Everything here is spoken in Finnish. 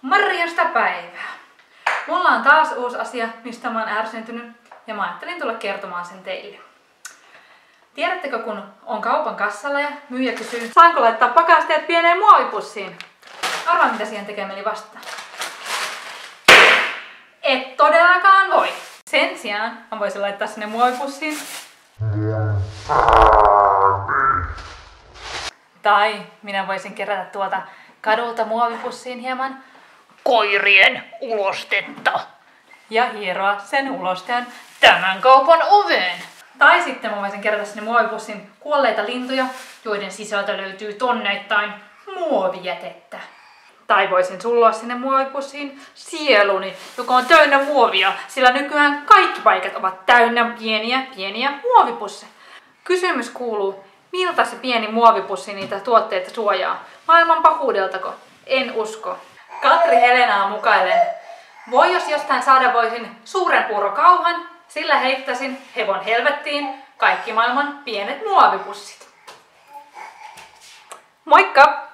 Marjasta päivää! Mulla on taas uusi asia, mistä mä oon ärsyyntynyt, ja mä ajattelin tulla kertomaan sen teille. Tiedättekö, kun on kaupan kassalla ja myyjä kysyy, saanko laittaa pakasteet pieneen muovipussiin? Arvaa, mitä siihen tekemeli vastaan. Et todellakaan voi. Sen sijaan mä voisin laittaa sinne muovipussiin. Tai minä voisin kerätä tuolta kadulta muovipussiin hieman koirien ulostetta ja hieroa sen ulosteen tämän kaupan oveen. Tai sitten mä voisin kerätä sinne muovipussin kuolleita lintuja, joiden sisältä löytyy tonneittain muovijätettä. Tai voisin sulloa sinne muovipussiin sieluni, joka on täynnä muovia, sillä nykyään kaikki paikat ovat täynnä pieniä muovipusseja. Kysymys kuuluu, miltä se pieni muovipussi niitä tuotteita suojaa? Maailman pahuudeltako? En usko. Katri Helenaa mukailen. Voi jos jostain saada voisin suuren puurokauhan, sillä heittäisin hevon helvettiin kaikki maailman pienet muovipussit. Moikka!